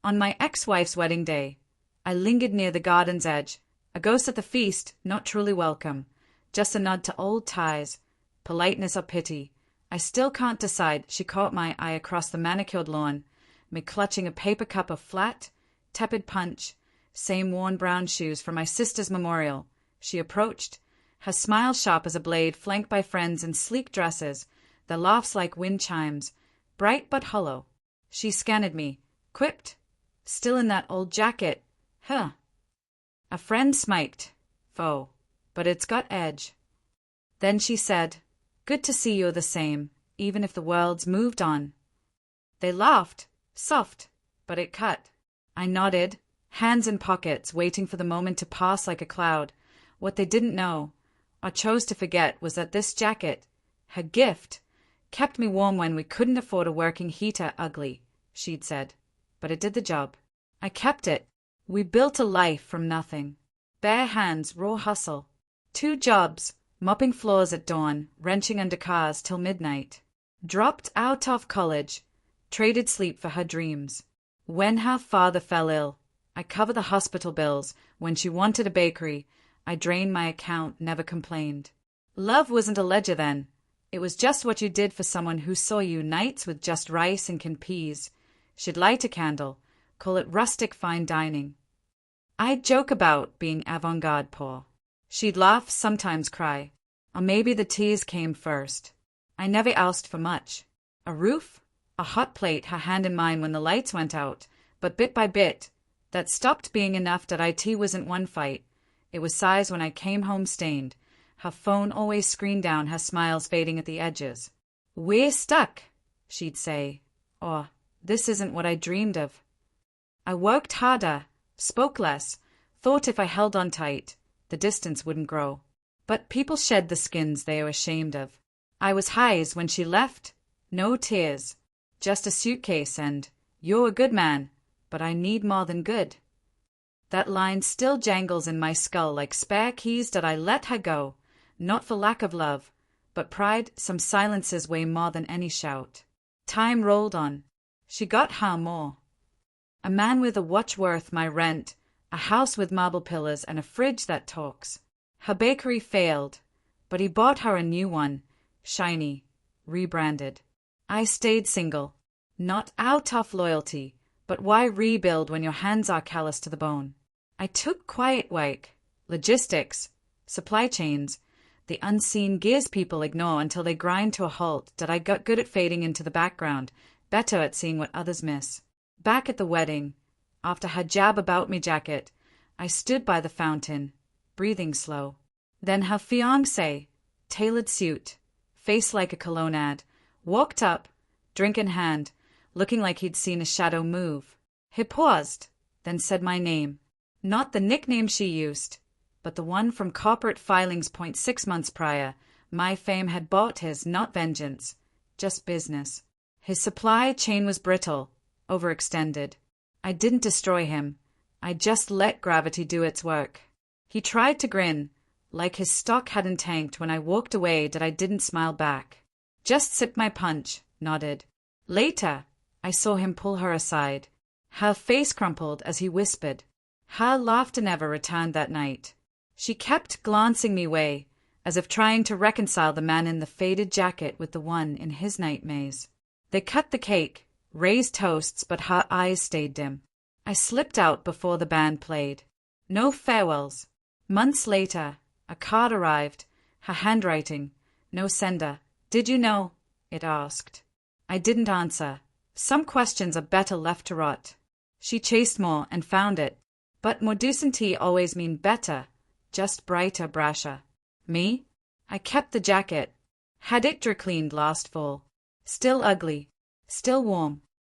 On my ex-wife's wedding day, I lingered near the garden's edge, a ghost at the feast, not truly welcome, just a nod to old ties, politeness or pity. I still can't decide. She caught my eye across the manicured lawn, me clutching a paper cup of flat, tepid punch, same worn brown shoes for my sister's memorial. She approached, her smile sharp as a blade, flanked by friends in sleek dresses, their laughs like wind chimes, bright but hollow. She scanned me, quipped, "Still in that old jacket, huh?" A friend smiked, "Foe, but it's got edge." Then she said, "Good to see you're the same, even if the world's moved on." They laughed, soft, but it cut. I nodded, hands in pockets, waiting for the moment to pass like a cloud. What they didn't know, or chose to forget, was that this jacket, her gift, kept me warm when we couldn't afford a working heater. Ugly, she'd said, but it did the job. I kept it. We built a life from nothing. Bare hands, raw hustle. 2 jobs, mopping floors at dawn, wrenching under cars till midnight. Dropped out of college, traded sleep for her dreams. When her father fell ill, I covered the hospital bills. When she wanted a bakery, I drained my account, never complained. Love wasn't a ledger then. It was just what you did for someone who saw you nights with just rice and canned peas. She'd light a candle, call it rustic fine dining. I'd joke about being avant-garde poor. She'd laugh, sometimes cry. Or maybe the tears came first. I never asked for much. A roof, a hot plate, her hand in mine when the lights went out. But bit by bit, that stopped being enough. That IT wasn't one fight. It was sighs when I came home stained. Her phone always screened down, her smiles fading at the edges. "We're stuck," she'd say. Or, "This isn't what I dreamed of." I worked harder, spoke less, thought if I held on tight, the distance wouldn't grow. But people shed the skins they were ashamed of. I was highs when she left, no tears, just a suitcase and, "You're a good man, but I need more than good." That line still jangles in my skull like spare keys. That I let her go, not for lack of love, but pride. Some silences weigh more than any shout. Time rolled on. She got her more. A man with a watch worth my rent, a house with marble pillars and a fridge that talks. Her bakery failed, but he bought her a new one, shiny, rebranded. I stayed single, not out of loyalty, but why rebuild when your hands are callous to the bone? I took quiet work, logistics, supply chains, the unseen gears people ignore until they grind to a halt. That I got good at fading into the background, better at seeing what others miss. Back at the wedding, after her jab about me jacket, I stood by the fountain, breathing slow. Then her fiancé, tailored suit, face like a cologne ad, walked up, drink in hand, looking like he'd seen a shadow move. He paused, then said my name. Not the nickname she used, but the one from corporate filings. 6 months prior, my fame had bought his, not vengeance, just business. His supply chain was brittle, overextended. I didn't destroy him. I just let gravity do its work. He tried to grin, like his stock hadn't tanked. When I walked away, that I didn't smile back. Just sipped my punch, nodded. Later, I saw him pull her aside. Her face crumpled as he whispered. Her laughter never returned that night. She kept glancing me way, as if trying to reconcile the man in the faded jacket with the one in his night maze. They cut the cake, raised toasts, but her eyes stayed dim. I slipped out before the band played. No farewells. Months later, a card arrived, her handwriting, no sender. "Did you know?" it asked. I didn't answer. Some questions are better left to rot. She chased more and found it. But more decency always mean better, just brighter, brasher. Me? I kept the jacket. Had it cleaned last fall. Still ugly, still warm,